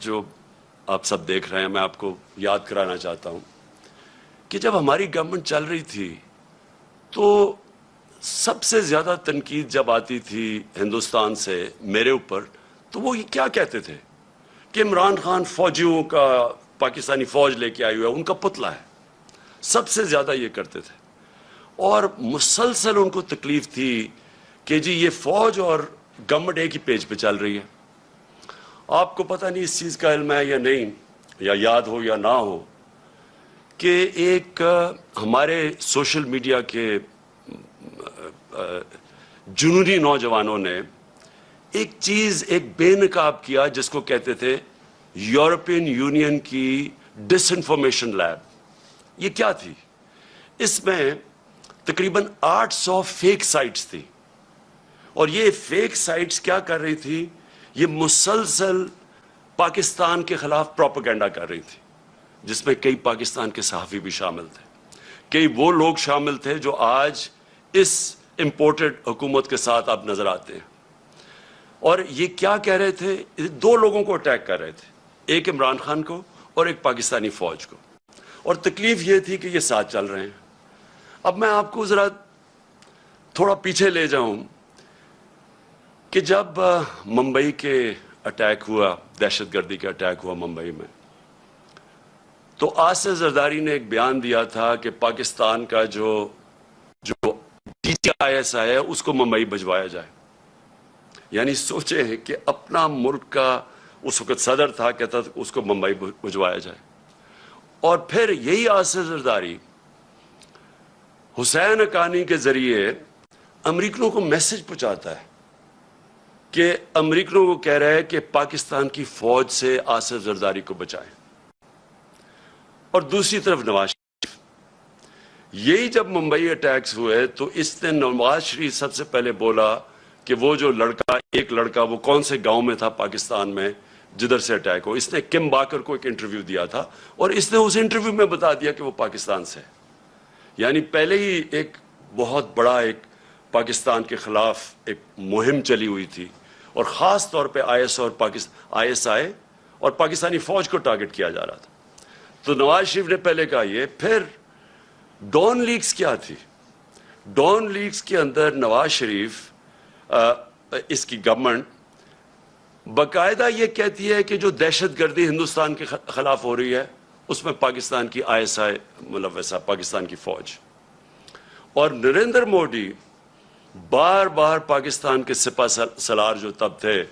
جو آپ سب دیکھ رہے ہیں میں آپ کو یاد کرانا چاہتا ہوں کہ جب ہماری گورنمنٹ چل رہی تھی تو سب سے زیادہ تنقید جب آتی تھی ہندوستان سے میرے اوپر تو وہ یہ کیا کہتے تھے کہ عمران خان فوجیوں کا پاکستانی فوج لے کے آئی ہوئی ہے، ان کا پتلا ہے. سب سے زیادہ یہ کرتے تھے اور مسلسل ان کو تکلیف تھی کہ جی یہ فوج اور گورنمنٹ ایک ہی پیج پہ چل رہی ہے. آپ کو پتہ نہیں اس چیز کا علم ہے یا نہیں، یا یاد ہو یا نہ ہو، کہ ایک ہمارے سوشل میڈیا کے جنونی نوجوانوں نے ایک چیز ایک بے نقاب کیا جس کو کہتے تھے یورپین یونین کی ڈس انفارمیشن لیب. یہ کیا تھی؟ اس میں تقریباً 800 فیک سائٹس تھی اور یہ فیک سائٹس کیا کر رہی تھی؟ یہ مسلسل پاکستان کے خلاف پروپیگنڈا کر رہی تھی، جس میں کئی پاکستان کے صحافی بھی شامل تھے، کئی وہ لوگ شامل تھے جو آج اس امپورٹڈ حکومت کے ساتھ آپ نظر آتے ہیں. اور یہ کیا کہہ رہے تھے؟ دو لوگوں کو اٹیک کر رہے تھے، ایک عمران خان کو اور ایک پاکستانی فوج کو، اور تکلیف یہ تھی کہ یہ ساتھ چل رہے ہیں. اب میں آپ کو ذرا تھوڑا پیچھے لے جاؤں کہ جب ممبئی کے اٹیک ہوا، دہشت گردی کا اٹیک ہوا ممبئی میں، تو آصف زرداری نے ایک بیان دیا تھا کہ پاکستان کا جو DCIS ہے اس کو ممبئی بھجوایا جائے. یعنی سوچیں کہ اپنا ملک کا اس وقت صدر تھا، کہتا تھا اس کو ممبئی بھجوایا جائے. اور پھر یہی آصف زرداری حسین حقانی کے ذریعے امریکنوں کو میسج پہنچاتا ہے کہ امریکنوں کو کہہ رہا ہے کہ پاکستان کی فوج سے آصف زرداری کو بچائیں. اور دوسری طرف نواز شریف، یہی جب ممبئی اٹیکس ہوئے تو اس نے نواز شریف سب سے پہلے بولا کہ وہ جو ایک لڑکا وہ کون سے گاؤں میں تھا پاکستان میں جدھر سے اٹیک ہو. اس نے کم باکر کو ایک انٹرویو دیا تھا اور اس نے اس انٹرویو میں بتا دیا کہ وہ پاکستان سے ہے. یعنی پہلے ہی ایک بہت بڑا ایک پاکستان کے خلاف ایک مہم چلی ہوئی تھی اور خاص طور پہ ISI اور پاکستانی فوج کو ٹارگٹ کیا جا رہا تھا. تو نواز شریف نے پہلے کہا یہ. پھر ڈون لیکس کیا تھی؟ ڈون لیکس کے اندر نواز شریف اس کی گورنمنٹ باقاعدہ یہ کہتی ہے کہ جو دہشت گردی ہندوستان کے خلاف ہو رہی ہے اس میں پاکستان کی ISI ملوث ہے، پاکستان کی فوج. اور نریندر مودی بار بار پاکستان کے سپہ سالار جو تب تھے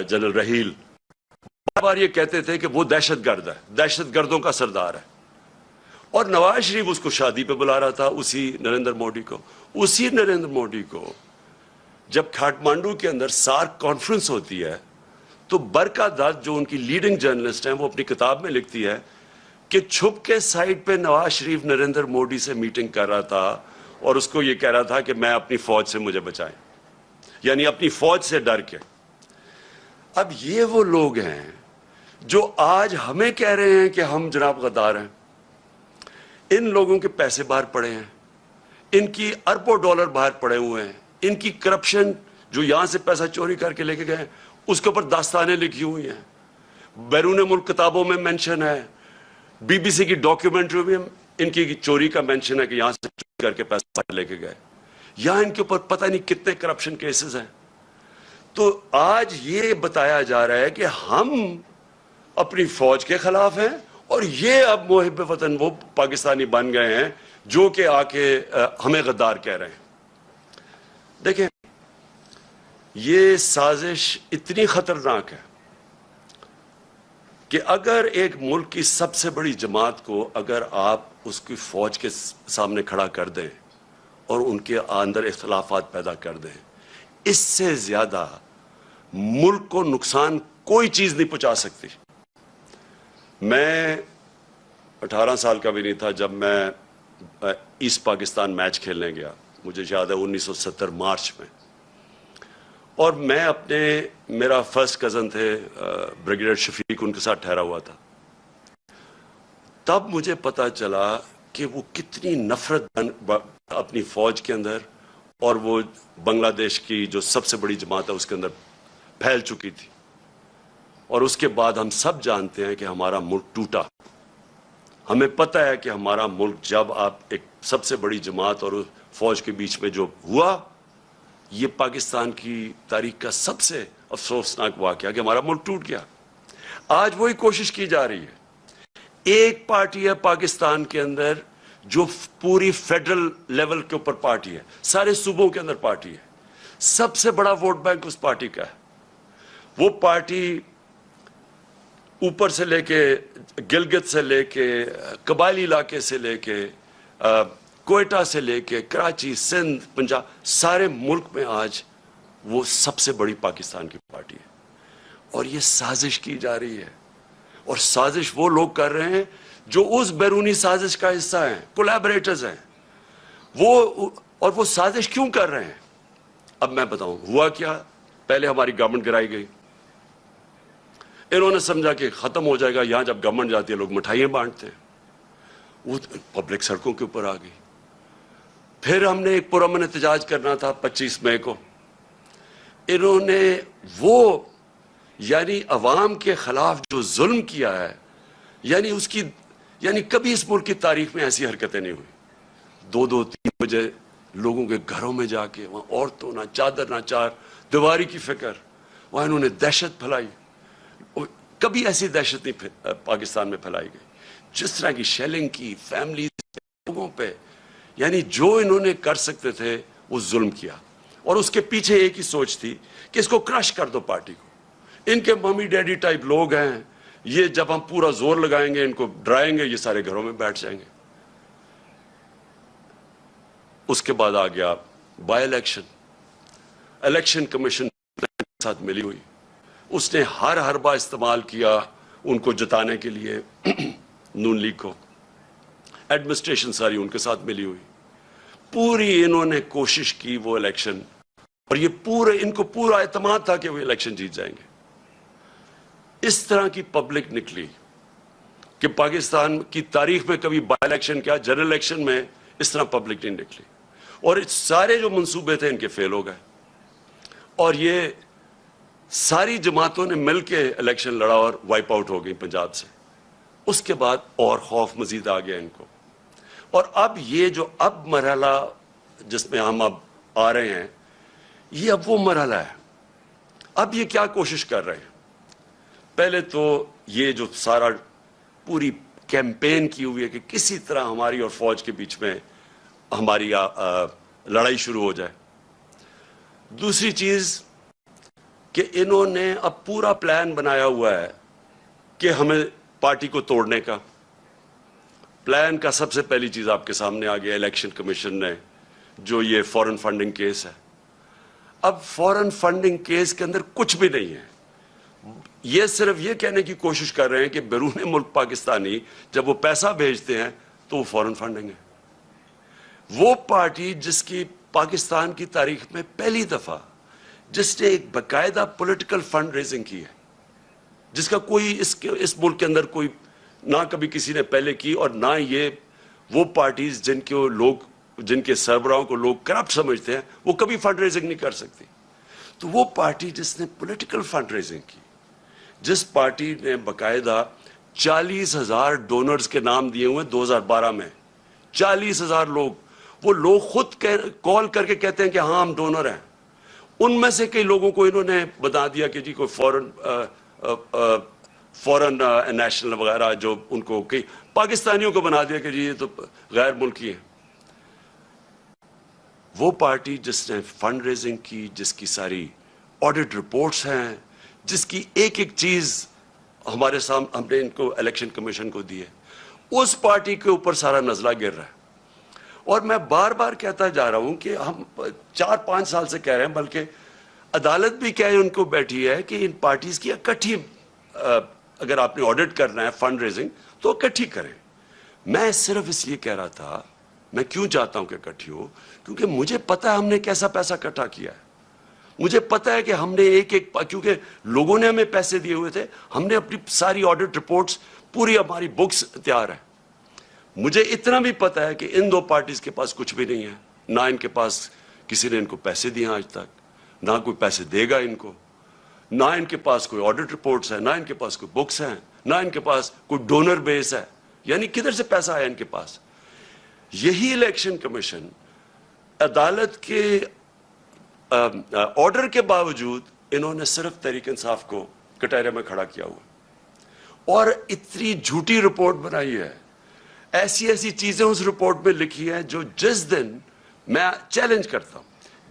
جنرل رحیل، بار بار یہ کہتے تھے کہ وہ دہشت گرد ہے، دہشت گردوں کا سردار ہے. اور نواز شریف اس کو شادی پہ بلا رہا تھا، اسی نریندر مودی کو جب کھاٹمانڈو کے اندر سارک کانفرنس ہوتی ہے تو برکا دت جو ان کی لیڈنگ جرنلسٹ ہیں وہ اپنی کتاب میں لکھتی ہے کہ چھپ کے سائٹ پہ نواز شریف نریندر مودی سے میٹنگ کر رہا تھا اور اس کو یہ کہہ رہا تھا کہ میں اپنی فوج سے مجھے بچائیں، یعنی اپنی فوج سے ڈر کے. اب یہ وہ لوگ ہیں جو آج ہمیں کہہ رہے ہیں کہ ہم جناب غدار ہیں. ان لوگوں کے پیسے باہر پڑے ہیں، ان کی اربوں ڈالر باہر پڑے ہوئے ہیں، ان کی کرپشن جو یہاں سے پیسہ چوری کر کے لے کے گئے اس کے اوپر داستانیں لکھی ہوئی ہیں، بیرون ملک کتابوں میں مینشن ہے، BBC کی ڈاکیومنٹری میں ان کی چوری کا مینشن ہے کہ یہاں سے چوری کر کے پیسہ لے کے گئے. یہاں ان کے اوپر پتہ نہیں کتنے کرپشن کیسز ہیں. تو آج یہ بتایا جا رہا ہے کہ ہم اپنی فوج کے خلاف ہیں اور یہ اب محب وطن وہ پاکستانی بن گئے ہیں جو کہ آ کے ہمیں غدار کہہ رہے ہیں. دیکھیں یہ سازش اتنی خطرناک ہے کہ اگر ایک ملک کی سب سے بڑی جماعت کو اگر آپ اس کی فوج کے سامنے کھڑا کر دیں اور ان کے اندر اختلافات پیدا کر دیں، اس سے زیادہ ملک کو نقصان کوئی چیز نہیں پہنچا سکتی. میں 18 سال کا بھی نہیں تھا جب میں ایسٹ پاکستان میچ کھیلنے گیا، مجھے یاد ہے 1970 مارچ میں، اور میں میرا فرسٹ کزن تھے بریگیڈیئر شفیق، ان کے ساتھ ٹھہرا ہوا تھا. تب مجھے پتا چلا کہ وہ کتنی نفرت اپنی فوج کے اندر اور وہ بنگلہ دیش کی جو سب سے بڑی جماعت ہے اس کے اندر پھیل چکی تھی. اور اس کے بعد ہم سب جانتے ہیں کہ ہمارا ملک ٹوٹا. ہمیں پتہ ہے کہ ہمارا ملک جب آپ ایک سب سے بڑی جماعت اور فوج کے بیچ میں جو ہوا, یہ پاکستان کی تاریخ کا سب سے افسوسناک واقعہ کہ ہمارا ملک ٹوٹ گیا. آج وہی کوشش کی جا رہی ہے. ایک پارٹی ہے پاکستان کے اندر جو پوری فیڈرل لیول کے اوپر پارٹی ہے, سارے صوبوں کے اندر پارٹی ہے, سب سے بڑا ووٹ بینک اس پارٹی کا ہے. وہ پارٹی اوپر سے لے کے گلگت سے لے کے قبائلی علاقے سے لے کے کوئٹہ سے لے کے کراچی, سندھ, پنجاب, سارے ملک میں آج وہ سب سے بڑی پاکستان کی پارٹی ہے. اور یہ سازش کی جا رہی ہے, اور سازش وہ لوگ کر رہے ہیں جو اس بیرونی سازش کا حصہ ہیں, کولیبریٹرز ہیں وہ. اور وہ سازش کیوں کر رہے ہیں اب میں بتاؤں. ہوا کیا, پہلے ہماری گورنمنٹ گرائی گئی, انہوں نے سمجھا کہ ختم ہو جائے گا. یہاں جب گورنمنٹ جاتی ہے لوگ مٹھائیاں بانٹتے ہیں, وہ پبلک سڑکوں کے اوپر آ گئی. پھر ہم نے ایک پرامن احتجاج کرنا تھا 25 مئی کو. انہوں نے وہ یعنی عوام کے خلاف جو ظلم کیا ہے, یعنی اس کی یعنی کبھی اس ملک کی تاریخ میں ایسی حرکتیں نہیں ہوئی. 2-3 بجے لوگوں کے گھروں میں جا کے وہاں عورتوں نہ چادر نہ چار دیواری کی فکر, وہاں انہوں نے دہشت پھیلائی. کبھی ایسی دہشت نہیں پاکستان میں پھیلائی گئی جس طرح کی شیلنگ کی فیملی لوگوں پہ. یعنی جو انہوں نے کر سکتے تھے وہ ظلم کیا, اور اس کے پیچھے ایک ہی سوچ تھی کہ اس کو کرش کر دو پارٹی کو. ان کے ممی ڈیڈی ٹائپ لوگ ہیں, یہ جب ہم پورا زور لگائیں گے ان کو ڈرائیں گے, یہ سارے گھروں میں بیٹھ جائیں گے. اس کے بعد آ گیا بائی الیکشن. الیکشن کمیشن کے ساتھ ملی ہوئی, اس نے ہر حربہ استعمال کیا ان کو جتانے کے لیے نون لیگ کو. ایڈمنسٹریشن ساری ان کے ساتھ ملی ہوئی, پوری انہوں نے کوشش کی وہ الیکشن, اور یہ ان کو پورا اعتماد تھا کہ وہ الیکشن جیت جائیں گے. اس طرح کی پبلک نکلی کہ پاکستان کی تاریخ میں کبھی بائی الیکشن کیا, جنرل الیکشن میں اس طرح پبلک نہیں نکلی. اور سارے جو منصوبے تھے ان کے فیل ہو گئے, اور یہ ساری جماعتوں نے مل کے الیکشن لڑا اور وائپ آؤٹ ہو گئی پنجاب سے. اس کے بعد اور خوف مزید آ گیا ان کو. اور اب یہ جو اب مرحلہ جس میں ہم اب آ رہے ہیں, یہ اب وہ مرحلہ ہے. اب یہ کیا کوشش کر رہے ہیں, پہلے تو یہ جو سارا پوری کیمپین کی ہوئی ہے کہ کسی طرح ہماری اور فوج کے بیچ میں ہماری لڑائی شروع ہو جائے. دوسری چیز کہ انہوں نے اب پورا پلان بنایا ہوا ہے کہ ہمیں پارٹی کو توڑنے کا. پلان کا سب سے پہلی چیز آپ کے سامنے آ گیا الیکشن کمیشن نے, جو یہ فورن فنڈنگ کیس ہے. اب فورن فنڈنگ کیس کے اندر کچھ بھی نہیں ہے. یہ صرف یہ کہنے کی کوشش کر رہے ہیں کہ بیرون ملک پاکستانی جب وہ پیسہ بھیجتے ہیں تو وہ فورن فنڈنگ ہے. وہ پارٹی جس کی پاکستان کی تاریخ میں پہلی دفعہ جس نے ایک باقاعدہ پولیٹیکل فنڈ ریزنگ کی ہے, جس کا کوئی اس ملک کے اندر کوئی نہ کبھی کسی نے پہلے کی, اور نہ یہ وہ پارٹیز جن کے سربراہوں کو لوگ کرپٹ سمجھتے ہیں وہ کبھی فنڈ ریزنگ نہیں کر سکتی. تو وہ پارٹی جس نے پولیٹیکل فنڈ ریزنگ کی, جس پارٹی نے باقاعدہ 40,000 ڈونرز کے نام دیے ہوئے 2012 میں, 40,000 لوگ, وہ لوگ خود کال کر کے کہتے ہیں کہ ہاں ہم ڈونر ہیں. ان میں سے کئی لوگوں کو انہوں نے بتا دیا کہ جی کوئی فورن نیشنل وغیرہ, جو ان کو کئی پاکستانیوں کو بنا دیا کہ جی یہ تو غیر ملکی ہیں. وہ پارٹی جس نے فنڈ ریزنگ کی, جس کی ساری آڈٹ رپورٹس ہیں, جس کی ایک ایک چیز ہمارے سامنے ہم نے ان کو الیکشن کمیشن کو دی ہے, اس پارٹی کے اوپر سارا نزلہ گر رہا ہے. اور میں بار بار کہتا جا رہا ہوں کہ ہم 4-5 سال سے کہہ رہے ہیں, بلکہ عدالت بھی کہے ان کو بیٹھی ہے کہ ان پارٹیز کی اکٹھی, اگر آپ نے آڈٹ کرنا ہے فنڈ ریزنگ تو اکٹھی کریں. میں صرف اس لیے کہہ رہا تھا, میں کیوں چاہتا ہوں کہ اکٹھی ہو, کیونکہ مجھے پتا ہے ہم نے کیسا پیسہ اکٹھا کیا ہے. مجھے پتا ہے کہ ہم نے کیونکہ لوگوں نے ہمیں پیسے دیے ہوئے تھے, ہم نے اپنی ساری آڈٹ رپورٹس, پوری ہماری بکس تیار ہے. مجھے اتنا بھی پتا ہے کہ ان دو پارٹیز کے پاس کچھ بھی نہیں ہے, نہ ان کے پاس کسی نے ان کو پیسے دیے آج تک, نہ کوئی پیسے دے گا ان کو. نہ ان کے پاس کوئی آڈٹ رپورٹس ہیں، نہ ان کے پاس کوئی بکس ہیں، نہ ان کے پاس کوئی ڈونر بیس ہے. یعنی کدھر سے پیسہ آیا ان کے پاس؟ یہی الیکشن کمیشن عدالت کے آرڈر کے باوجود انہوں نے صرف تحریک انصاف کو کٹہرے میں کھڑا کیا ہوا اور اتنی جھوٹی رپورٹ بنائی ہے. ایسی ایسی چیزیں اس رپورٹ میں لکھی ہیں جو جس دن میں چیلنج کرتا ہوں،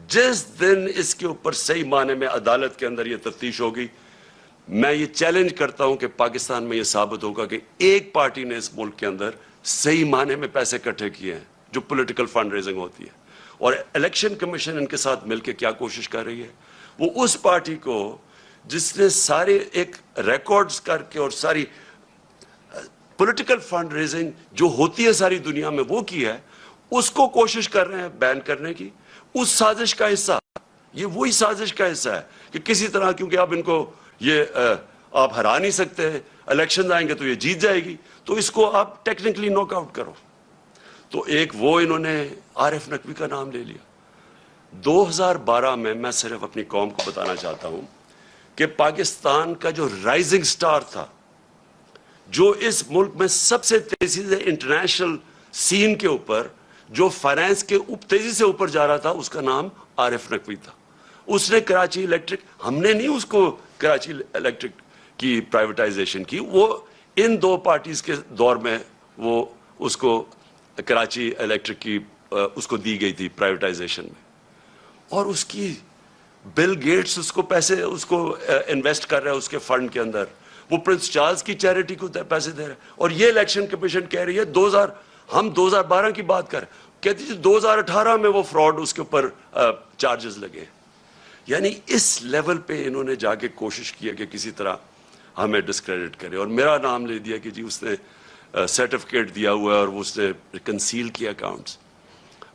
جس دن اس کے اوپر صحیح معنی میں عدالت کے اندر یہ تفتیش ہوگی، میں یہ چیلنج کرتا ہوں کہ پاکستان میں یہ ثابت ہوگا کہ ایک پارٹی نے اس ملک کے اندر صحیح معنی میں پیسے اکٹھے کیے ہیں جو پولیٹیکل فنڈ ریزنگ ہوتی ہے. اور الیکشن کمیشن ان کے ساتھ مل کے کیا کوشش کر رہی ہے، وہ اس پارٹی کو جس نے سارے ایک ریکارڈز کر کے اور ساری پولیٹیکل فنڈ ریزنگ جو ہوتی ہے ساری دنیا میں وہ کی ہے، اس کو کوشش کر رہے ہیں بین کرنے کی. اس سازش کا حصہ، یہ وہی سازش کا حصہ ہے کہ کسی طرح، کیونکہ اب ان کو یہ آپ ہرا نہیں سکتے، الیکشن آئیں گے تو یہ جیت جائے گی، تو اس کو آپ ٹیکنیکلی ناک آؤٹ کرو. تو ایک وہ انہوں نے عارف نقوی کا نام لے لیا. 2012 میں صرف اپنی قوم کو بتانا چاہتا ہوں کہ پاکستان کا جو رائزنگ سٹار تھا، جو اس ملک میں سب سے تیزی سے انٹرنیشنل سین کے اوپر جو فائنانس کے تیزی سے اوپر جا رہا تھا، اس کا نام عارف نقوی تھا. اس نے کراچی الیکٹرک، ہم نے نہیں اس کو کراچی الیکٹرک کی پرائیویٹائزیشن کی، وہ ان دو پارٹیز کے دور میں وہ اس کو کراچی الیکٹرک کی اس کو دی گئی تھی پرائیویٹائزیشن میں. اور اس کی بل گیٹس اس کو پیسے اس کو انویسٹ کر رہا ہے اس کے فنڈ کے اندر، وہ پرنس چارلز کی چیریٹی کو پیسے دے رہا ہے. اور یہ الیکشن کمیشن کہہ رہی ہے ہم 2012 کی بات کر، کہتی تھی 2018 میں وہ فراڈ اس کے اوپر چارجز لگے. یعنی اس لیول پہ انہوں نے جا کے کوشش کی ہے کہ کسی طرح ہمیں ڈسکریڈٹ کرے، اور میرا نام لے دیا کہ جی اس نے سرٹیفکیٹ دیا ہوا ہے اور وہ اس نے کنسیل کیا اکاؤنٹس.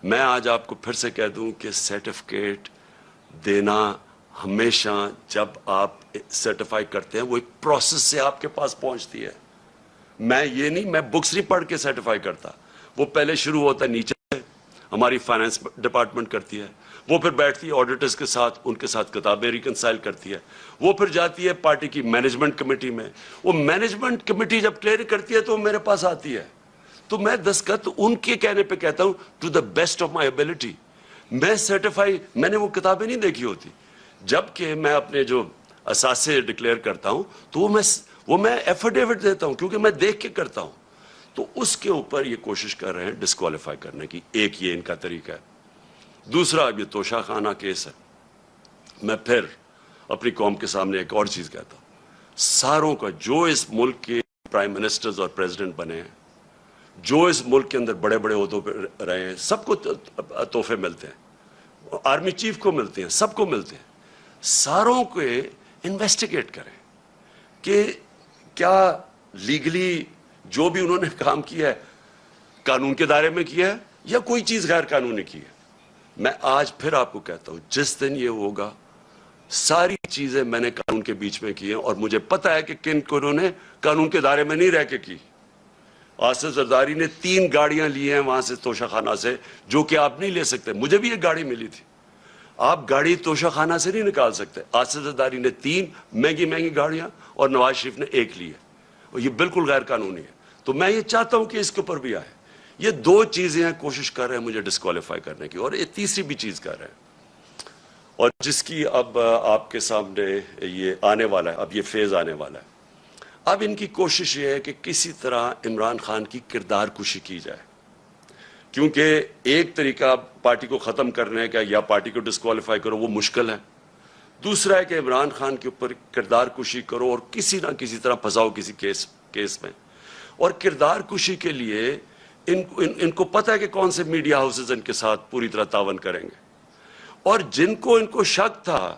میں آج آپ کو پھر سے کہہ دوں کہ سرٹیفکیٹ دینا ہمیشہ، جب آپ سرٹیفائی کرتے ہیں، وہ ایک پروسیس سے آپ کے پاس پہنچتی ہے. میں بکس نہیں پڑھ کے سرٹیفائی کرتا. وہ پہلے شروع ہوتا ہے نیچے، ہماری فائنانس ڈپارٹمنٹ کرتی ہے، وہ پھر بیٹھتی ہے آڈیٹرز کے ساتھ، ان کے ساتھ کتابیں ریکنسائل کرتی ہے، وہ پھر جاتی ہے پارٹی کی مینجمنٹ کمیٹی میں، وہ مینجمنٹ کمیٹی جب کلیئر کرتی ہے تو میرے پاس آتی ہے، تو میں دستخط ان کے کہنے پہ کہتا ہوں to the best of my ability. میں سرٹیفائی، میں نے وہ کتابیں نہیں دیکھی ہوتی. جبکہ میں اپنے جو اثاثے ڈکلیئر کرتا ہوں تو وہ میں ایفیڈیوٹ دیتا ہوں، کیونکہ میں دیکھ کے کرتا ہوں. تو اس کے اوپر یہ کوشش کر رہے ہیں ڈسکوالیفائی کرنے کی. ایک یہ ان کا طریقہ ہے. دوسرا یہ توشہ خانہ کیس ہے. میں پھر اپنی قوم کے سامنے ایک اور چیز کہتا ہوں، ساروں کا جو اس ملک کے پرائم منسٹرز اور پریزیڈنٹ بنے ہیں، جو اس ملک کے اندر بڑے بڑے عہدوں پہ رہے ہیں، سب کو تحفے ملتے ہیں، آرمی چیف کو ملتے ہیں، سب کو ملتے ہیں. ساروں کو انویسٹیگیٹ کریں کہ کیا لیگلی جو بھی انہوں نے کام کیا ہے قانون کے دائرے میں کیا ہے یا کوئی چیز غیر قانونی کی ہے. میں آج پھر آپ کو کہتا ہوں، جس دن یہ ہوگا، ساری چیزیں میں نے قانون کے بیچ میں کی ہیں، اور مجھے پتا ہے کہ کن کو انہوں نے قانون کے دائرے میں نہیں رہ کے کی. آصف زرداری نے 3 گاڑیاں لی ہیں وہاں سے توشہ خانہ سے، جو کہ آپ نہیں لے سکتے. مجھے بھی ایک گاڑی ملی تھی. آپ گاڑی توشہ خانہ سے نہیں نکال سکتے. آصف زرداری نے 3 مہنگی گاڑیاں اور نواز شریف نے 1 لی ہے، اور یہ بالکل غیر قانونی ہے. تو میں یہ چاہتا ہوں کہ اس کے اوپر بھی آئے. یہ 2 چیزیں ہیں کوشش کر رہے ہیں مجھے ڈسکوالیفائی کرنے کی، اور یہ تیسری بھی چیز کر رہے ہیں، اور جس کی اب آپ کے سامنے یہ آنے والا ہے، اب یہ فیز آنے والا ہے. اب ان کی کوشش یہ ہے کہ کسی طرح عمران خان کی کردار کشی کی جائے، کیونکہ ایک طریقہ پارٹی کو ختم کرنے کا یا پارٹی کو ڈسکوالیفائی کرو وہ مشکل ہے. دوسرا ہے کہ عمران خان کے اوپر کردار کشی کرو اور کسی نہ کسی طرح پھنساؤ کسی کیس میں. اور کردار کشی کے لیے ان کو پتہ ہے کہ کون سے میڈیا ہاؤسز ان کے ساتھ پوری طرح تعاون کریں گے، اور جن کو ان کو شک تھا،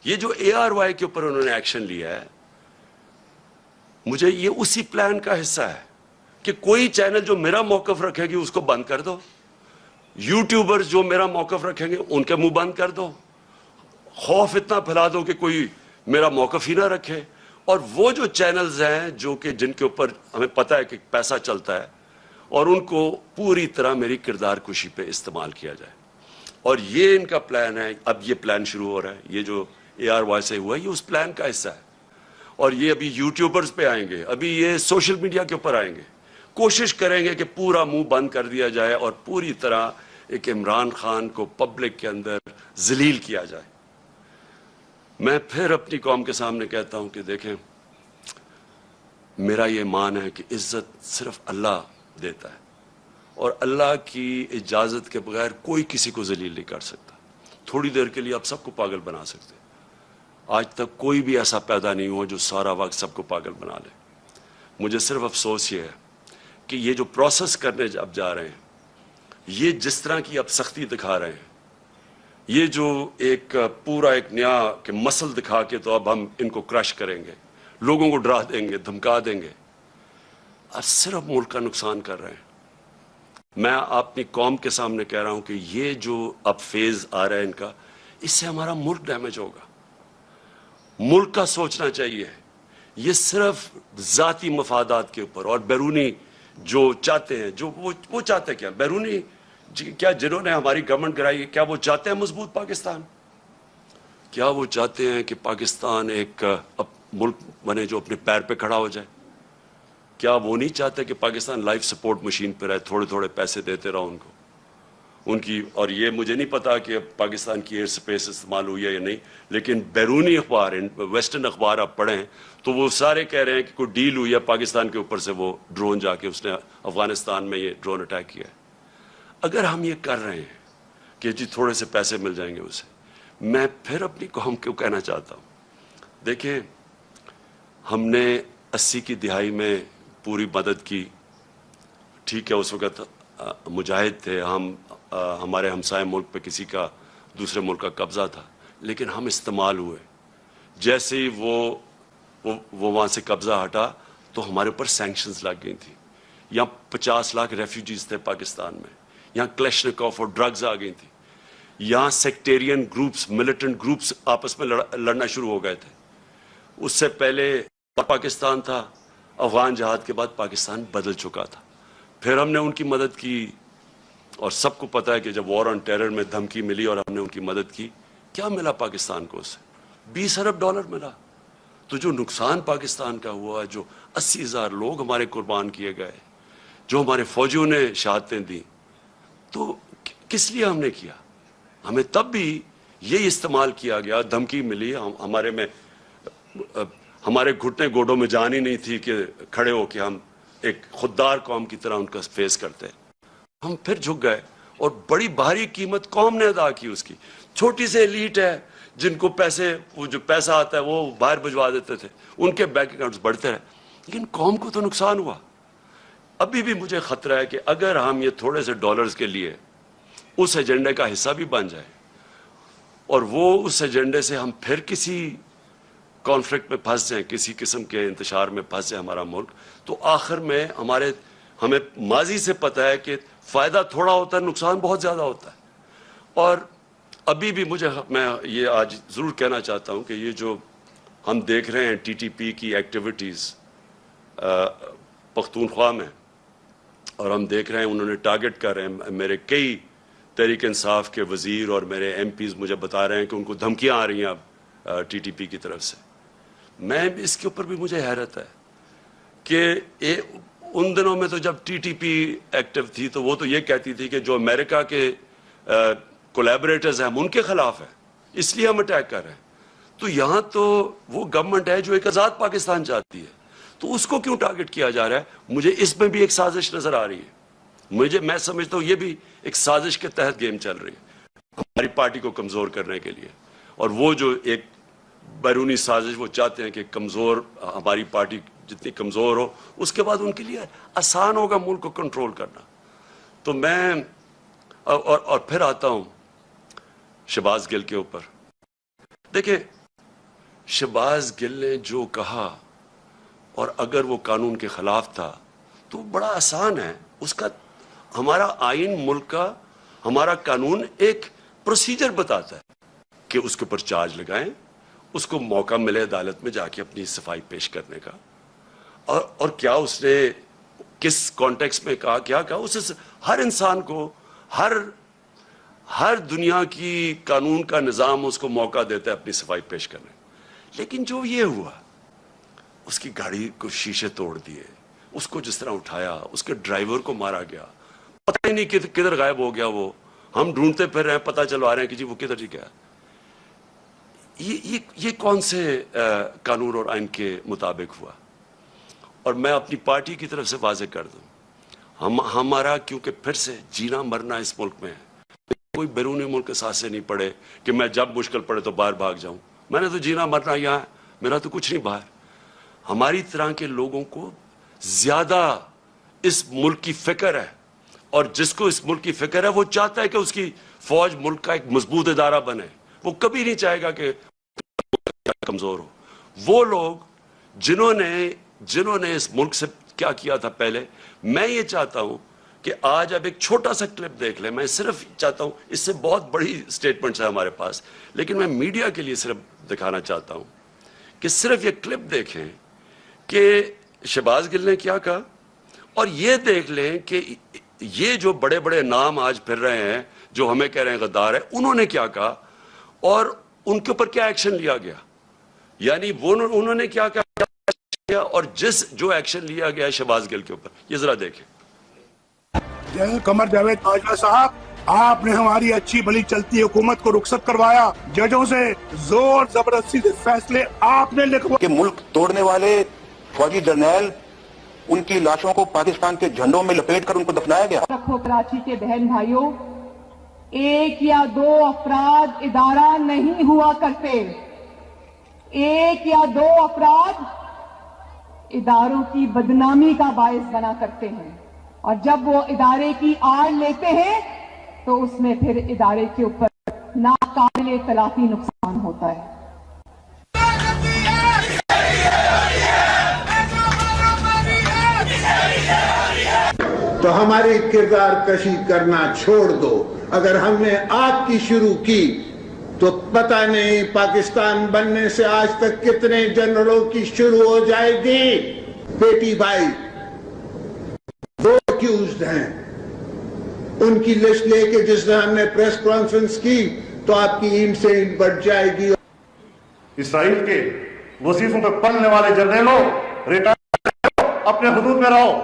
یہ جو ARY کے اوپر انہوں نے ایکشن لیا ہے، مجھے یہ اسی پلان کا حصہ ہے کہ کوئی چینل جو میرا موقف رکھے گی اس کو بند کر دو، یوٹیوبرز جو میرا موقف رکھیں گے ان کے منہ بند کر دو، خوف اتنا پھیلا دو کہ کوئی میرا موقف ہی نہ رکھے. اور وہ جو چینلز ہیں جو کہ جن کے اوپر ہمیں پتہ ہے کہ پیسہ چلتا ہے، اور ان کو پوری طرح میری کردار کشی پہ استعمال کیا جائے. اور یہ ان کا پلان ہے. اب یہ پلان شروع ہو رہا ہے. یہ جو ARY سے ہوا, یہ اس پلان کا حصہ ہے. اور یہ ابھی یوٹیوبرز پہ آئیں گے, ابھی یہ سوشل میڈیا کے اوپر آئیں گے, کوشش کریں گے کہ پورا منہ بند کر دیا جائے اور پوری طرح ایک عمران خان کو پبلک کے اندر ذلیل کیا جائے. میں پھر اپنی قوم کے سامنے کہتا ہوں کہ دیکھیں, میرا یہ ایمان ہے کہ عزت صرف اللہ دیتا ہے, اور اللہ کی اجازت کے بغیر کوئی کسی کو ذلیل نہیں کر سکتا. تھوڑی دیر کے لیے آپ سب کو پاگل بنا سکتے ہیں, آج تک کوئی بھی ایسا پیدا نہیں ہوا جو سارا وقت سب کو پاگل بنا لے. مجھے صرف افسوس یہ ہے کہ یہ جو پروسیس کرنے اب جا رہے ہیں, یہ جس طرح کی اب سختی دکھا رہے ہیں, یہ جو ایک پورا ایک نیا کہ مسل دکھا کے تو اب ہم ان کو کرش کریں گے, لوگوں کو ڈرا دیں گے, دھمکا دیں گے, اب صرف ملک کا نقصان کر رہے ہیں. میں اپنی قوم کے سامنے کہہ رہا ہوں کہ یہ جو اب فیز آ رہا ہے ان کا, اس سے ہمارا ملک ڈیمیج ہوگا. ملک کا سوچنا چاہیے. یہ صرف ذاتی مفادات کے اوپر اور بیرونی جو چاہتے ہیں, جو وہ چاہتے ہیں کیا, بیرونی کیا جنہوں نے ہماری گورنمنٹ گرائی, کیا وہ چاہتے ہیں مضبوط پاکستان؟ کیا وہ چاہتے ہیں کہ پاکستان ایک ملک بنے جو اپنے پیر پہ کھڑا ہو جائے؟ کیا وہ نہیں چاہتے کہ پاکستان لائف سپورٹ مشین پہ رہے, تھوڑے تھوڑے پیسے دیتے رہو ان کو, ان کی. اور یہ مجھے نہیں پتا کہ پاکستان کی ایئر سپیس استعمال ہوئی ہے یا نہیں, لیکن بیرونی اخبار, ویسٹرن اخبار آپ پڑھیں تو وہ سارے کہہ رہے ہیں کہ کوئی ڈیل ہوئی ہے پاکستان کے اوپر سے, وہ ڈرون جا کے اس نے افغانستان میں یہ ڈرون اٹیک کیا ہے. اگر ہم یہ کر رہے ہیں کہ جی تھوڑے سے پیسے مل جائیں گے اسے, میں پھر اپنی قوم کو کہنا چاہتا ہوں, دیکھیں ہم نے 80 کی دہائی میں پوری مدد کی, ٹھیک ہے اس وقت مجاہد تھے ہم, ہمارے ہمسائے ملک پہ کسی کا دوسرے ملک کا قبضہ تھا, لیکن ہم استعمال ہوئے. جیسے ہی وہ وہاں سے قبضہ ہٹا تو ہمارے اوپر سینکشنز لگ گئی تھی. یہاں 50 لاکھ ریفیوجیز تھے پاکستان میں, یہاں کلیشنکوف اور ڈرگز آ گئی تھی, یہاں سیکٹیرین گروپس, ملیٹنٹ گروپس آپس میں لڑنا شروع ہو گئے تھے. اس سے پہلے پاکستان تھا, افغان جہاد کے بعد پاکستان بدل چکا تھا. پھر ہم نے ان کی مدد کی, اور سب کو پتا ہے کہ جب وار آن ٹیرر میں دھمکی ملی اور ہم نے ان کی مدد کی, کیا ملا پاکستان کو؟ اس سے $20 ارب ملا. تو جو نقصان پاکستان کا ہوا, جو 80,000 لوگ ہمارے قربان کیے گئے, جو ہمارے فوجیوں نے شہادتیں دیں, تو کس لیے ہم نے کیا؟ ہمیں تب بھی یہی استعمال کیا گیا, دھمکی ملی, ہمارے میں ہمارے گھٹنے گوڑوں میں جان ہی نہیں تھی کہ کھڑے ہو کے ہم ایک خوددار قوم کی طرح ان کا فیس کرتے. ہم پھر جھک گئے, اور بڑی بھاری قیمت قوم نے ادا کی اس کی. چھوٹی سے ایلیٹ ہے جن کو پیسے, وہ جو پیسہ آتا ہے وہ باہر بھجوا دیتے تھے, ان کے بینک اکاؤنٹس بڑھتے رہے, لیکن قوم کو تو نقصان ہوا. ابھی بھی مجھے خطرہ ہے کہ اگر ہم یہ تھوڑے سے ڈالرز کے لیے اس ایجنڈے کا حصہ بھی بن جائے, اور وہ اس ایجنڈے سے ہم پھر کسی کانفلکٹ میں پھنس جائیں, کسی قسم کے انتشار میں پھنس جائے ہمارا ملک, تو آخر میں ہمیں ماضی سے پتہ ہے کہ فائدہ تھوڑا ہوتا ہے, نقصان بہت زیادہ ہوتا ہے. اور ابھی بھی میں یہ آج ضرور کہنا چاہتا ہوں کہ یہ جو ہم دیکھ رہے ہیں TTP کی ایکٹیویٹیز پختونخوا میں, اور ہم دیکھ رہے ہیں انہوں نے ٹارگٹ کر رہے ہیں, میرے کئی تحریک انصاف کے وزیر اور میرے MPs مجھے بتا رہے ہیں کہ ان کو دھمکیاں آ رہی ہیں اب TTP کی طرف سے. میں اس کے اوپر بھی مجھے حیرت ہے کہ ان دنوں میں تو جب TTP ایکٹیو تھی تو وہ تو یہ کہتی تھی کہ جو امریکہ کے کولیبریٹرز ہیں ہم ان کے خلاف ہیں, اس لیے ہم اٹیک کر رہے ہیں. تو یہاں تو وہ گورنمنٹ ہے جو ایک آزاد پاکستان چاہتی ہے, تو اس کو کیوں ٹارگٹ کیا جا رہا ہے؟ مجھے اس میں بھی ایک سازش نظر آ رہی ہے. میں سمجھتا ہوں یہ بھی ایک سازش کے تحت گیم چل رہی ہے ہماری پارٹی کو کمزور کرنے کے لیے. اور وہ جو ایک بیرونی سازش وہ چاہتے ہیں کہ کمزور ہماری پارٹی جتنی کمزور ہو, اس کے بعد ان کے لیے آسان ہوگا ملک کو کنٹرول کرنا. تو میں اور پھر آتا ہوں شہباز گل کے اوپر. دیکھیں شہباز گل نے جو کہا, اور اگر وہ قانون کے خلاف تھا تو بڑا آسان ہے. اس کا ہمارا آئین, ملک کا ہمارا قانون ایک پروسیجر بتاتا ہے کہ اس کے اوپر چارج لگائیں, اس کو موقع ملے عدالت میں جا کے اپنی صفائی پیش کرنے کا. اور کیا اس نے کس کانٹیکس میں کہا, کیا کہا, اس ہر انسان کو, ہر دنیا کی قانون کا نظام اس کو موقع دیتا ہے اپنی صفائی پیش کرنے. لیکن جو یہ ہوا, اس کی گاڑی کو شیشے توڑ دیے, اس کو جس طرح اٹھایا, اس کے ڈرائیور کو مارا گیا, پتہ ہی نہیں کدھر غائب ہو گیا وہ, ہم ڈھونڈتے پھر رہے ہیں, پتہ چلوا رہے ہیں کہ جی وہ کدھر جی گیا. یہ کون سے قانون اور آئین کے مطابق ہوا؟ اور میں اپنی پارٹی کی طرف سے واضح کر دوں, ہمارا کیونکہ پھر سے جینا مرنا اس ملک میں ہے. کوئی بیرونی ملک کے ساتھ سے نہیں پڑے کہ میں جب مشکل پڑے تو باہر بھاگ جاؤں. میں نے تو جینا مرنا یہاں ہے, میرا تو کچھ نہیں باہر. ہماری طرح کے لوگوں کو زیادہ اس ملک کی فکر ہے, اور جس کو اس ملک کی فکر ہے وہ چاہتا ہے کہ اس کی فوج ملک کا ایک مضبوط ادارہ بنے. وہ کبھی نہیں چاہے گا کہ کمزور ہو. وہ لوگ جنہوں نے اس ملک سے کیا کیا تھا پہلے, میں یہ چاہتا ہوں کہ آج اب ایک چھوٹا سا کلپ دیکھ لیں. میں صرف چاہتا ہوں, اس سے بہت بڑی سٹیٹمنٹس ہیں ہمارے پاس, لیکن میں میڈیا کے لیے صرف دکھانا چاہتا ہوں کہ صرف یہ کلپ دیکھیں کہ شہباز گل نے کیا کہا, اور یہ دیکھ لیں کہ یہ جو بڑے بڑے نام آج پھر رہے ہیں جو ہمیں کہہ رہے ہیں غدار ہے, انہوں نے کیا کہا اور ان کے اوپر کیا ایکشن لیا گیا. یعنی انہوں نے کیا کیا اور جو ایکشن لیا گیا شہباز گل کے اوپر, یہ ذرا دیکھیں. جنرل قمر جاوید باجوہ صاحب, آپ نے ہماری اچھی بھلی چلتی حکومت کو رخصت کروایا. ججوں سے زور زبردستی سے فیصلے آپ نے لکھوا کہ ملک توڑنے والے فوجی جرنیل, ان کی لاشوں کو پاکستان کے جھنڈوں میں لپیٹ کر ان کو دفنایا گیا. رکھو کراچی کے بہن بھائیوں, ایک یا دو افراد ادارہ نہیں ہوا کرتے. ایک یا دو افراد اداروں کی بدنامی کا باعث بنا کرتے ہیں, اور جب وہ ادارے کی آڑ لیتے ہیں تو اس میں پھر ادارے کے اوپر ناقابل تلافی نقصان ہوتا ہے. تو ہماری کردار کشی کرنا چھوڑ دو. اگر ہم نے آپ کی شروع کی تو پتہ نہیں پاکستان بننے سے آج تک کتنے جنرلوں کی شروع ہو جائے گی. بیٹی بھائی دو ایکیوزڈ ہیں, ان کی لسٹ لے کے جس دن ہم نے پریس کانفرنس کی تو آپ کی اینٹ سے اینٹ بڑھ جائے گی. اسرائیل کے وظیفوں پہ پلنے والے جرنیلوں, ریٹائر اپنے حدود میں رہو.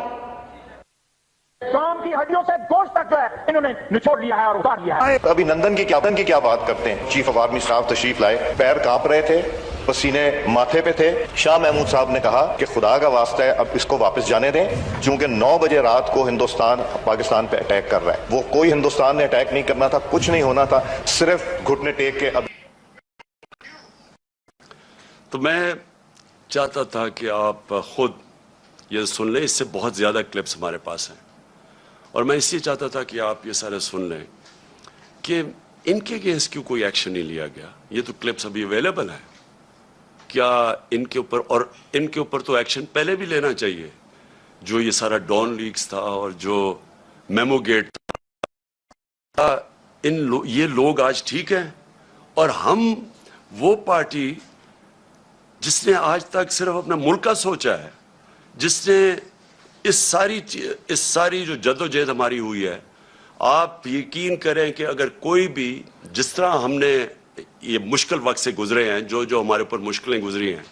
کام کی ہڈیوں سے گوشت تک جو ہے انہوں نے نچوڑ لیا ہے اور اتار لیا ہے. ابھی نندن کی کیا بات کرتے ہیں. چیف آف آرمی اسٹاف تشریف لائے, پیر کانپ رہے تھے, پسینے ماتھے پہ تھے. شاہ محمود صاحب نے کہا کہ خدا کا واسطہ ہے اب اس کو واپس جانے دیں, چونکہ 9 بجے رات کو ہندوستان پاکستان پہ اٹیک کر رہا ہے. وہ کوئی ہندوستان نے اٹیک نہیں کرنا تھا, کچھ نہیں ہونا تھا, صرف گھٹنے ٹیک کے. اب تو میں چاہتا تھا کہ آپ خود یہ سن لیں, اس سے بہت زیادہ کلپس ہمارے پاس ہیں, اور میں اس لیے چاہتا تھا کہ آپ یہ سارے سن لیں کہ ان کے اگینسٹ کیوں کوئی ایکشن نہیں لیا گیا. یہ تو کلپس ابھی اویلیبل ہیں, کیا ان کے اوپر, اور ان کے اوپر تو ایکشن پہلے بھی لینا چاہیے. جو یہ سارا ڈان لیکس تھا اور جو میمو گیٹ تھا, یہ لوگ آج ٹھیک ہیں, اور ہم وہ پارٹی جس نے آج تک صرف اپنا ملک کا سوچا ہے, جس نے اس ساری جو جدوجہد ہماری ہوئی ہے, آپ یقین کریں کہ اگر کوئی بھی جس طرح ہم نے یہ مشکل وقت سے گزرے ہیں, جو ہمارے اوپر مشکلیں گزری ہیں,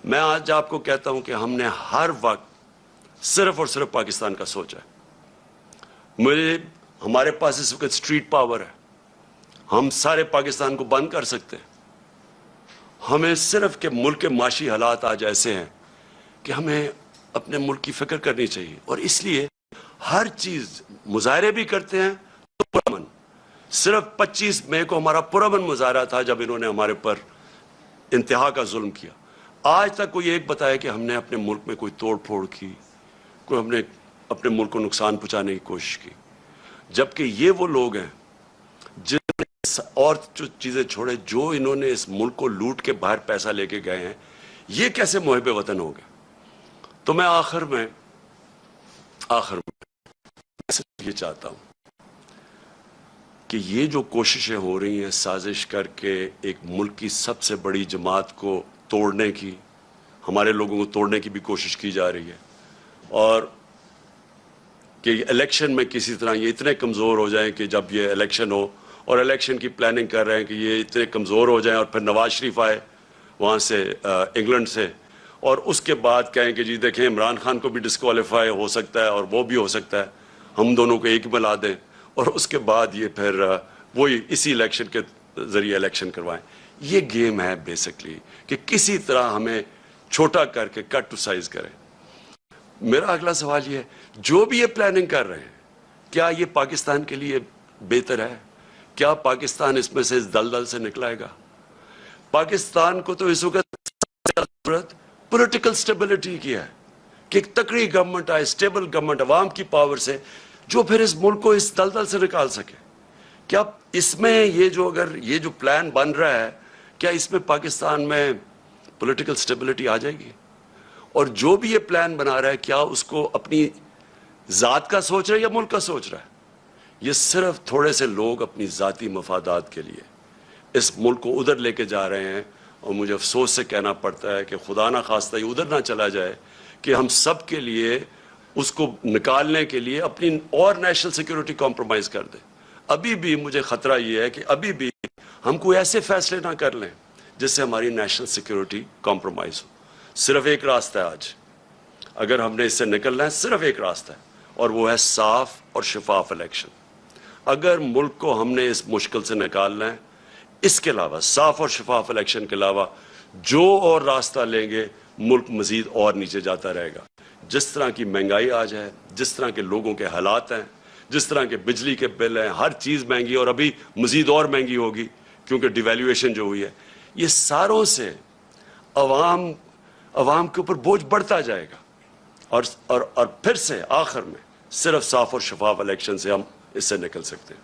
میں آج آپ کو کہتا ہوں کہ ہم نے ہر وقت صرف اور صرف پاکستان کا سوچا ہے. ہمارے پاس اس وقت اسٹریٹ پاور ہے, ہم سارے پاکستان کو بند کر سکتے ہیں. ہمیں صرف کہ ملک کے معاشی حالات آج ایسے ہیں کہ ہمیں اپنے ملک کی فکر کرنی چاہیے, اور اس لیے ہر چیز مظاہرے بھی کرتے ہیں. تو پرامن صرف 25 مئی کو ہمارا پرامن مظاہرہ تھا جب انہوں نے ہمارے پر انتہا کا ظلم کیا. آج تک کوئی ایک بتایا کہ ہم نے اپنے ملک میں کوئی توڑ پھوڑ کی, کوئی ہم نے اپنے ملک کو نقصان پہنچانے کی کوشش کی, جبکہ یہ وہ لوگ ہیں جن نے اور جو چیزیں چھوڑے, جو انہوں نے اس ملک کو لوٹ کے باہر پیسہ لے کے گئے ہیں. یہ کیسے محب وطن ہو گئے؟ تو میں آخر میں صرف یہ چاہتا ہوں کہ یہ جو کوششیں ہو رہی ہیں سازش کر کے ایک ملک کی سب سے بڑی جماعت کو توڑنے کی, ہمارے لوگوں کو توڑنے کی بھی کوشش کی جا رہی ہے, اور کہ الیکشن میں کسی طرح یہ اتنے کمزور ہو جائیں کہ جب یہ الیکشن ہو اور الیکشن کی پلاننگ کر رہے ہیں کہ یہ اتنے کمزور ہو جائیں اور پھر نواز شریف آئے وہاں سے انگلینڈ سے اور اس کے بعد کہیں کہ جی دیکھیں عمران خان کو بھی ڈسکوالیفائی ہو سکتا ہے اور وہ بھی ہو سکتا ہے، ہم دونوں کو ایک ملا دیں اور اس کے بعد یہ پھر وہی اسی الیکشن کے ذریعے الیکشن کروائیں. یہ گیم ہے بیسکلی کہ کسی طرح ہمیں چھوٹا کر کے کٹ ٹو سائز کریں. میرا اگلا سوال یہ ہے جو بھی یہ پلاننگ کر رہے ہیں کیا یہ پاکستان کے لیے بہتر ہے؟ کیا پاکستان اس میں سے اس دلدل سے نکلائے گا؟ پاکستان کو تو اس وقت ضرورت پولیٹیکل سٹیبلٹی کی ہے کہ ایک تکڑی گورنمنٹ آئے، سٹیبل گورنمنٹ عوام کی پاور سے جو پھر اس ملک کو اس دلدل سے نکال سکے. کیا اس میں یہ جو پلان بن رہا ہے کیا اس میں پاکستان میں پولیٹیکل سٹیبلٹی آ جائے گی؟ اور جو بھی یہ پلان بنا رہا ہے کیا اس کو اپنی ذات کا سوچ رہا ہے یا ملک کا سوچ رہا ہے؟ یہ صرف تھوڑے سے لوگ اپنی ذاتی مفادات کے لیے اس ملک کو ادھر لے کے جا رہے ہیں اور مجھے افسوس سے کہنا پڑتا ہے کہ خدا نہ خواستہ یہ ادھر نہ چلا جائے کہ ہم سب کے لیے اس کو نکالنے کے لیے اپنی اور نیشنل سیکیورٹی کمپرومائز کر دیں. ابھی بھی مجھے خطرہ یہ ہے کہ ابھی بھی ہم کوئی ایسے فیصلے نہ کر لیں جس سے ہماری نیشنل سیکیورٹی کمپرومائز ہو. صرف ایک راستہ ہے آج اگر ہم نے اس سے نکلنا ہے، صرف ایک راستہ ہے اور وہ ہے صاف اور شفاف الیکشن. اگر ملک کو ہم نے اس مشکل سے نکالنا ہے، اس کے علاوہ صاف اور شفاف الیکشن کے علاوہ جو اور راستہ لیں گے ملک مزید اور نیچے جاتا رہے گا. جس طرح کی مہنگائی آج ہے، جس طرح کے لوگوں کے حالات ہیں، جس طرح کے بجلی کے بل ہیں، ہر چیز مہنگی اور ابھی مزید اور مہنگی ہوگی کیونکہ ڈیویلیویشن جو ہوئی ہے، یہ ساروں سے عوام کے اوپر بوجھ بڑھتا جائے گا اور پھر سے آخر میں صرف صاف اور شفاف الیکشن سے ہم اس سے نکل سکتے ہیں.